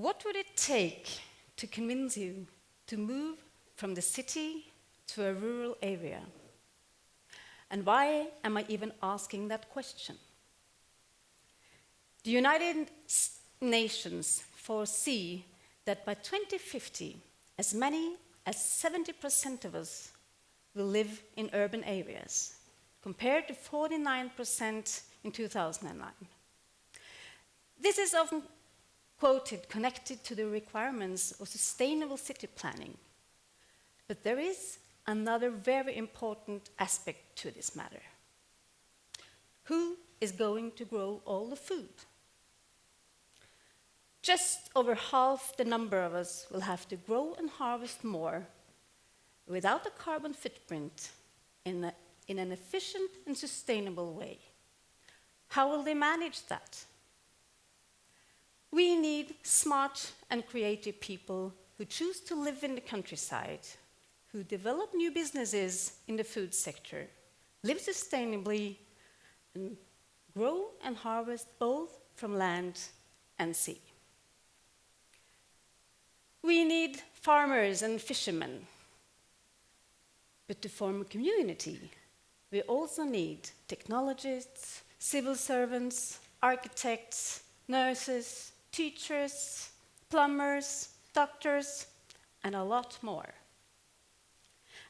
What would it take to convince you to move from the city to a rural area? And why am I even asking that question? The United Nations foresee that by 2050, as many as 70% of us will live in urban areas, compared to 49% in 2009. This is often quoted connected to the requirements of sustainable city planning. But there is another very important aspect to this matter. Who is going to grow all the food? Just over half the number of us will have to grow and harvest more without a carbon footprint in an efficient and sustainable way. How will they manage that? We need smart and creative people who choose to live in the countryside, who develop new businesses in the food sector, live sustainably, and grow and harvest both from land and sea. We need farmers and fishermen. But to form a community, we also need technologists, civil servants, architects, nurses, teachers, plumbers, doctors, and a lot more.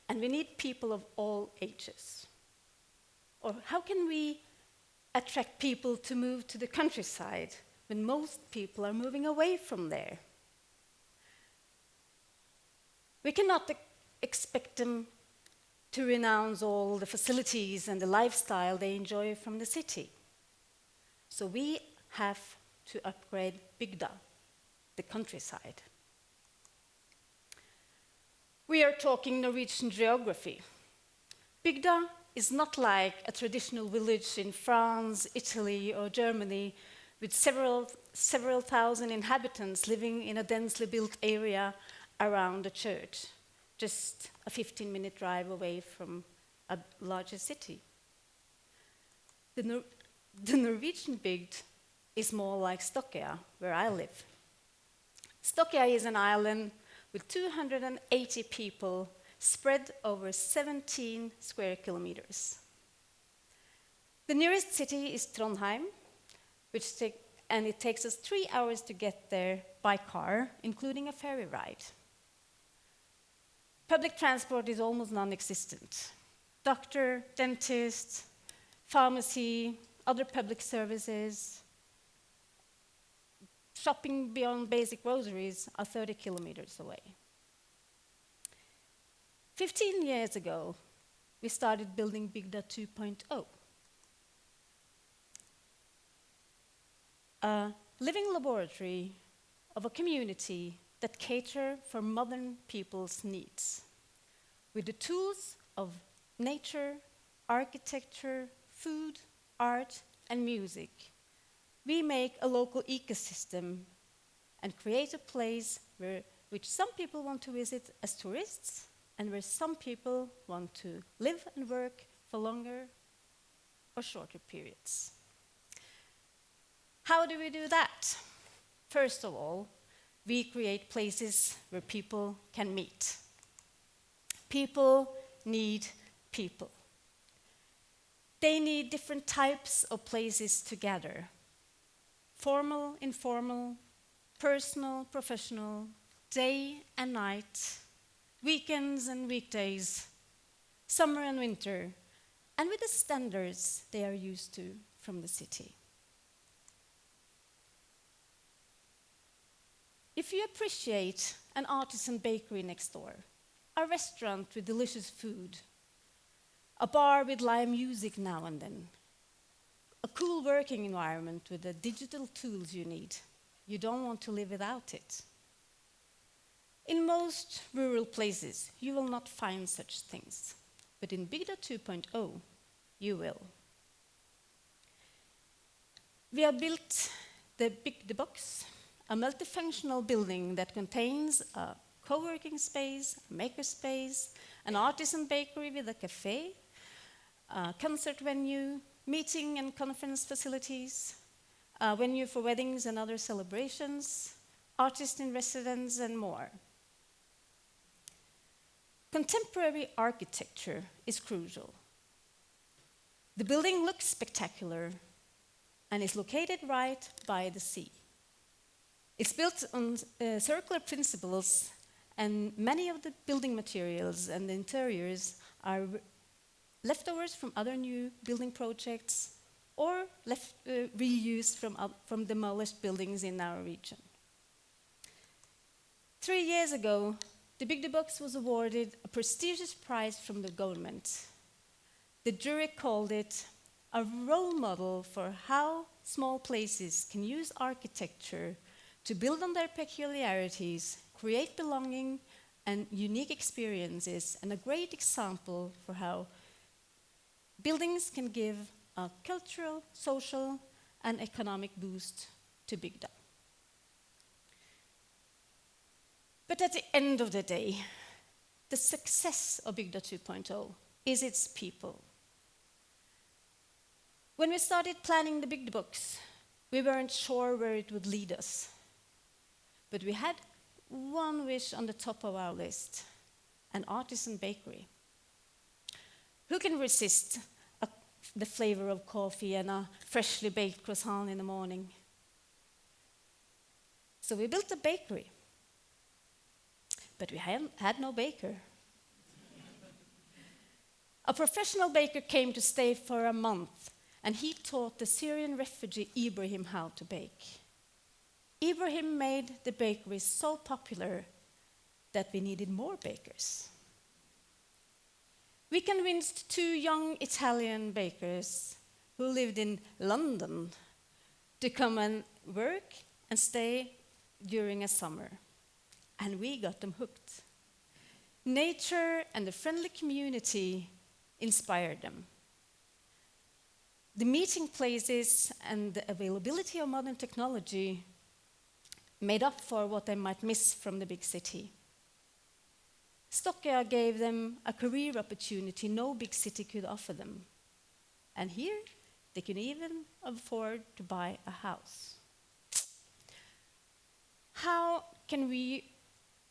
And we need people of all ages. Or how can we attract people to move to the countryside when most people are moving away from there? We cannot expect them to renounce all the facilities and the lifestyle they enjoy from the city. So we have to upgrade Bygda, the countryside. We are talking Norwegian geography. Bygda is not like a traditional village in France, Italy, or Germany with several thousand inhabitants living in a densely built area around a church, just a 15-minute drive away from a larger city. The Norwegian Bygd is more like Stokkøya, where I live. Stokkøya is an island with 280 people spread over 17 square kilometers. The nearest city is Trondheim, and it takes us 3 hours to get there by car, including a ferry ride. Public transport is almost non-existent. Doctor, dentist, pharmacy, other public services, shopping beyond basic groceries are 30 kilometers away. 15 years ago, we started building Bygda 2.0. A living laboratory of a community that cater for modern people's needs, with the tools of nature, architecture, food, art, and music. We make a local ecosystem and create a place which some people want to visit as tourists and where some people want to live and work for longer or shorter periods. How do we do that? First of all, we create places where people can meet. People need people. They need different types of places to gather. Formal, informal, personal, professional, day and night, weekends and weekdays, summer and winter, and with the standards they are used to from the city. If you appreciate an artisan bakery next door, a restaurant with delicious food, a bar with live music now and then, a cool working environment with the digital tools you need, you don't want to live without it. In most rural places, you will not find such things, but in Bygda 2.0, you will. We have built the Bygda Box, a multifunctional building that contains a co-working space, a maker space, an artisan bakery with a cafe, a concert venue, meeting and conference facilities, a venue for weddings and other celebrations, artist in residence, and more. Contemporary architecture is crucial. The building looks spectacular and is located right by the sea. It's built on circular principles, and many of the building materials and the interiors are leftovers from other new building projects or reused from demolished buildings in our region. 3 years ago, the Bygda Box was awarded a prestigious prize from the government. The jury called it a role model for how small places can use architecture to build on their peculiarities, create belonging and unique experiences, and a great example for how buildings can give a cultural, social, and economic boost to Bygda. But at the end of the day, the success of Bygda 2.0 is its people. When we started planning the Bygda Box, we weren't sure where it would lead us. But we had one wish on the top of our list: an artisan bakery. Who can resist the flavor of coffee and a freshly baked croissant in the morning? So we built a bakery. But we had no baker. A professional baker came to stay for a month, and he taught the Syrian refugee Ibrahim how to bake. Ibrahim made the bakery so popular that we needed more bakers. We convinced 2 young Italian bakers who lived in London to come and work and stay during a summer. And we got them hooked. Nature and the friendly community inspired them. The meeting places and the availability of modern technology made up for what they might miss from the big city. Stokkøya gave them a career opportunity no big city could offer them. And here, they could even afford to buy a house. How can we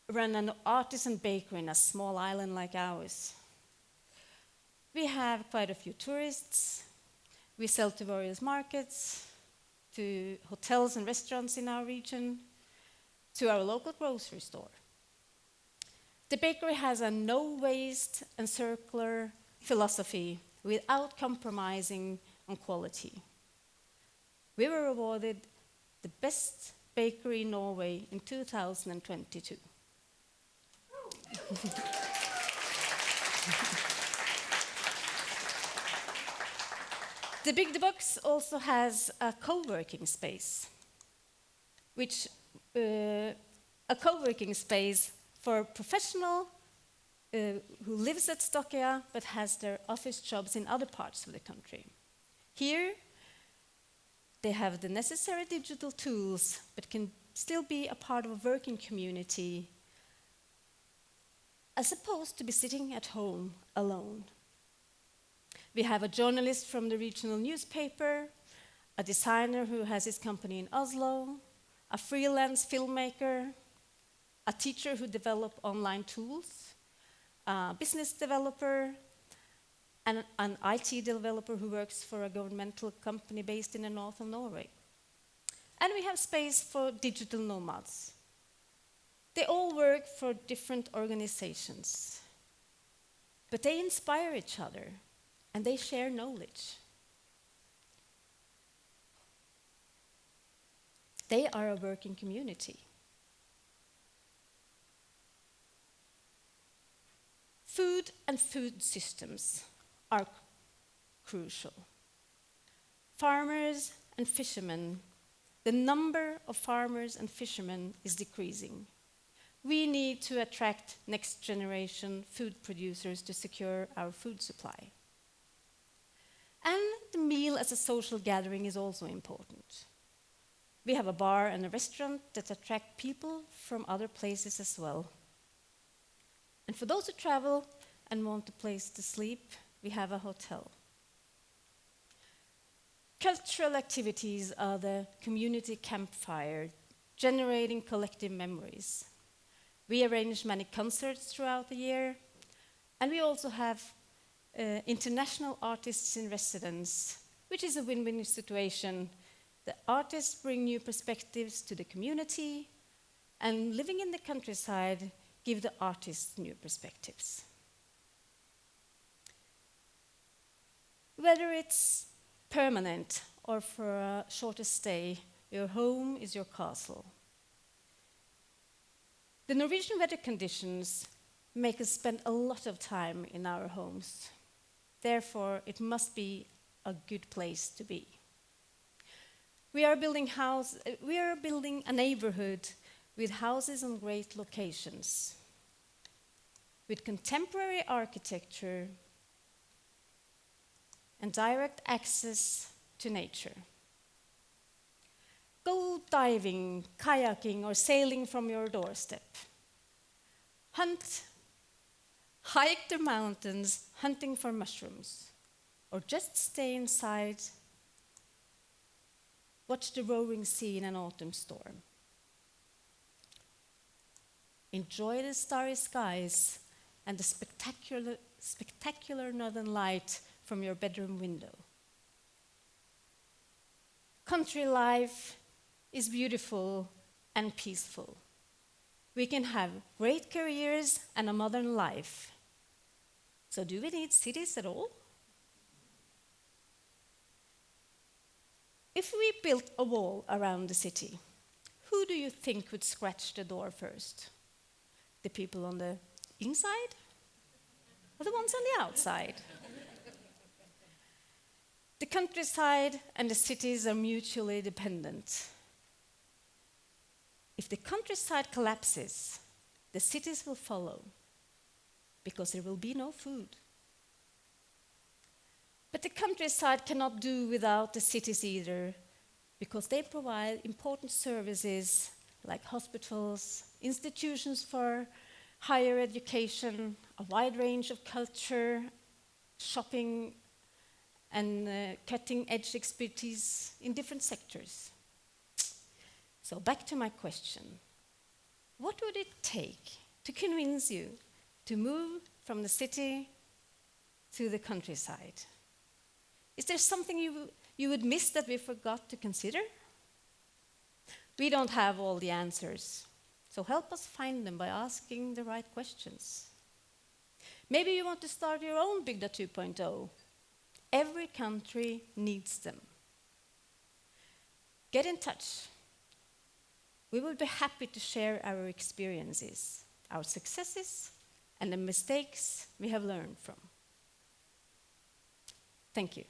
run an artisan bakery in a small island like ours? We have quite a few tourists. We sell to various markets, to hotels and restaurants in our region, to our local grocery store. The bakery has a no-waste and circular philosophy without compromising on quality. We were awarded the best bakery in Norway in 2022. The Bygda Box also has a co-working space, a co-working space for professional who lives at Stokkøya but has their office jobs in other parts of the country. Here, they have the necessary digital tools but can still be a part of a working community as opposed to be sitting at home alone. We have a journalist from the regional newspaper, a designer who has his company in Oslo, a freelance filmmaker, a teacher who develops online tools, a business developer, and an IT developer who works for a governmental company based in the north of Norway. And we have space for digital nomads. They all work for different organizations, but they inspire each other and they share knowledge. They are a working community. Food and food systems are crucial. Farmers and fishermen, the number of farmers and fishermen is decreasing. We need to attract next generation food producers to secure our food supply. And the meal as a social gathering is also important. We have a bar and a restaurant that attract people from other places as well. And for those who travel and want a place to sleep, we have a hotel. Cultural activities are the community campfire generating collective memories. We arrange many concerts throughout the year, and we also have international artists in residence, which is a win-win situation. The artists bring new perspectives to the community, and living in the countryside give the artists new perspectives. Whether it's permanent or for a shorter stay, your home is your castle. The Norwegian weather conditions make us spend a lot of time in our homes. Therefore, it must be a good place to be. We are building a neighborhood with houses on great locations, with contemporary architecture and direct access to nature. Go diving, kayaking, or sailing from your doorstep. Hike the mountains hunting for mushrooms, or just stay inside, watch the roaring sea in an autumn storm. Enjoy the starry skies and the spectacular northern light from your bedroom window. Country life is beautiful and peaceful. We can have great careers and a modern life. So do we need cities at all? If we built a wall around the city, who do you think would scratch the door first? The people on the inside or the ones on the outside? The countryside and the cities are mutually dependent. If the countryside collapses, the cities will follow, because there will be no food. But the countryside cannot do without the cities either, because they provide important services like hospitals, institutions for higher education, a wide range of culture, shopping, and cutting-edge expertise in different sectors. So back to my question. What would it take to convince you to move from the city to the countryside? Is there something you would miss that we forgot to consider? We don't have all the answers, so help us find them by asking the right questions. Maybe you want to start your own Bygda 2.0. Every country needs them. Get in touch. We will be happy to share our experiences, our successes, and the mistakes we have learned from. Thank you.